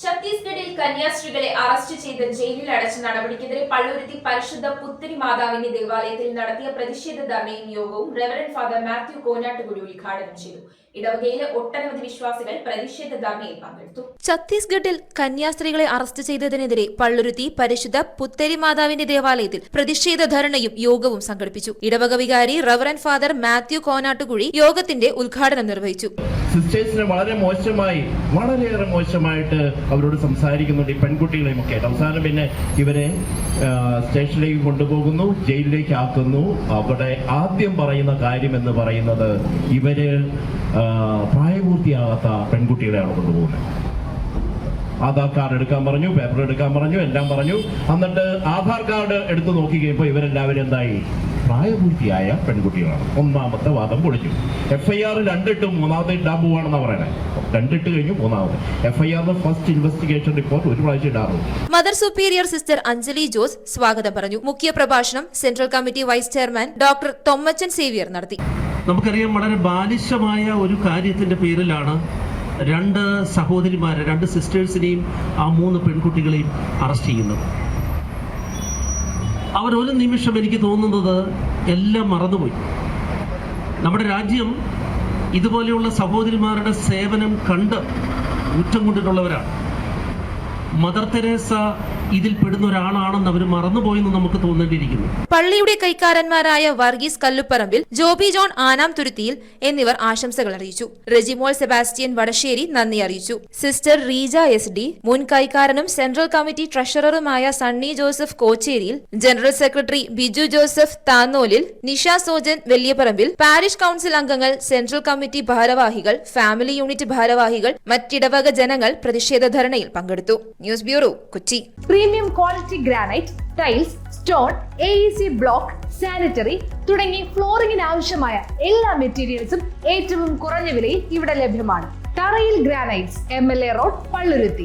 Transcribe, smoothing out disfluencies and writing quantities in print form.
ഛത്തീസ്ഗഡിൽ കന്യാസ്ത്രീകളെ അറസ്റ്റ് ചെയ്ത് ജയിലിൽ അടച്ച നടപടിക്കെതിരെ പള്ളുരുത്തി പരിശുദ്ധ പുത്തരി മാതാവിന്റെ ദേവാലയത്തിൽ നടത്തിയ പ്രതിഷേധ ധർണയും യോഗവും റെവറന്റ് ഫാദർ മാത്യു കോനാട്ടുകുടി ഉദ്ഘാടനം ചെയ്തു. ഇടവകയിലെ ഒട്ടനവധി വിശ്വാസികൾ പ്രതിഷേധ ധർണയിൽ പങ്കെടുത്തു. ഛത്തീസ്ഗഡിൽ കന്യാസ്ത്രീകളെ അറസ്റ്റ് ചെയ്തതിനെതിരെ പള്ളുരുത്തി പരിശുദ്ധ പുത്തരി മാതാവിന്റെ ദേവാലയത്തിൽ പ്രതിഷേധ ധർണയും യോഗവും സംഘടിപ്പിച്ചു. ഇടവക വികാരി റെവറന്റ് ഫാദർ മാത്യു കോനാട്ടുകുടി യോഗത്തിന്റെ ഉദ്ഘാടനം നിർവഹിച്ചു. സിസ്റ്റേഴ്സിനെ വളരെയേറെ മോശമായിട്ട് അവരോട് സംസാരിക്കുന്നുണ്ട്, ഈ പെൺകുട്ടികളെയും ഒക്കെ. അവസാനം പിന്നെ ഇവരെ സ്റ്റേഷനിലേക്ക് കൊണ്ടുപോകുന്നു, ജയിലിലേക്ക് ആക്കുന്നു. അവിടെ ആദ്യം പറയുന്ന കാര്യം എന്ന് പറയുന്നത് ഇവര് പ്രായപൂർത്തിയാകാത്ത പെൺകുട്ടികളെയാണ് കൊണ്ടുപോകുന്നത്. ആധാർ കാർഡ് എടുക്കാൻ പറഞ്ഞു, പേപ്പർ എടുക്കാൻ പറഞ്ഞു, എല്ലാം പറഞ്ഞു. എന്നിട്ട് ആധാർ കാർഡ് എടുത്തു നോക്കി കഴിയുമ്പോൾ ഇവരെല്ലാവരും എന്തായി? പ്രായപൂർത്തിയായ പെൺകുട്ടികളാണ്. ഒന്നാമത്തെ വാദം പൊളിച്ചു. FIR 2 ഇട്ട് മൂന്നാമത്തെ ഇടാൻ പോവാണെന്നാ പറയണേ. 2 ഇട്ട് കഴിഞ്ഞു, മൂന്നാമത് FIR ഫസ്റ്റ് ഇൻവെസ്റ്റിഗേഷൻ റിപ്പോർട്ട് ഒരു പ്രാവശ്യം ഇടാറുള്ളൂ. Mother superior sister Anjali Jose സ്വാഗതം പറഞ്ഞു. മുഖ്യ പ്രഭാഷണം central committee vice chairman doctor Thommachan Xavier നടത്തി. നമുക്കറിയാം, വളരെ ബാലിശമായ ഒരു കാര്യത്തിന്റെ പേരിലാണ് 2 സഹോദരിമാരെ, 2 സിസ്റ്റേഴ്സിനെയും ആ 3 പെൺകുട്ടികളെയും അറസ്റ്റ് ചെയ്യുന്നത്. അവരൊരു നിമിഷം എനിക്ക് തോന്നുന്നത് എല്ലാം മറന്നുപോയി. നമ്മുടെ രാജ്യം ഇതുപോലെയുള്ള സഹോദരിമാരുടെ സേവനം കണ്ട് ഊറ്റം കൊണ്ടിട്ടുള്ളവരാണ്. മദർ തെരേസ ഇതിൽ പെടുന്ന ഒരാളാണെന്ന് അവർ മറന്നുപോയെന്ന് നമുക്ക് തോന്നേണ്ടിയിരിക്കുന്നു. പള്ളിയുടെ കൈക്കാരന്മാരായ വർഗീസ് കല്ലുപ്പറമ്പിൽ, ജോബി ജോൺ ആനാംതുരുത്തിയിൽ എന്നിവർ ആശംസകൾ അറിയിച്ചു. റെജിമോൾ സെബാസ്റ്റ്യൻ വടശ്ശേരി നന്ദി അറിയിച്ചു. സിസ്റ്റർ റീജ SD, മുൻ കൈക്കാരനും സെൻട്രൽ കമ്മിറ്റി ട്രഷററുമായ Sunny Joseph Kocheriyil, general secretary Biju Joseph Thannolil, Nisha Sojan Valiyaparambil, parish council അംഗങ്ങൾ, സെൻട്രൽ കമ്മിറ്റി ഭാരവാഹികൾ, ഫാമിലി യൂണിറ്റ് ഭാരവാഹികൾ, മറ്റിടവക ജനങ്ങൾ പ്രതിഷേധ ധർണയിൽ പങ്കെടുത്തു. News bureau, Kochi. Premium quality granite, tiles, stone, AEC block, sanitary തുടങ്ങി ഫ്ലോറിംഗിന് ആവശ്യമായ എല്ലാ മെറ്റീരിയൽസും ഏറ്റവും കുറഞ്ഞ വിലയിൽ ഇവിടെ ലഭ്യമാണ്. തറയിൽ ഗ്രാനൈറ്റ്സ്, MLA റോഡ്, പള്ളുരുത്തി.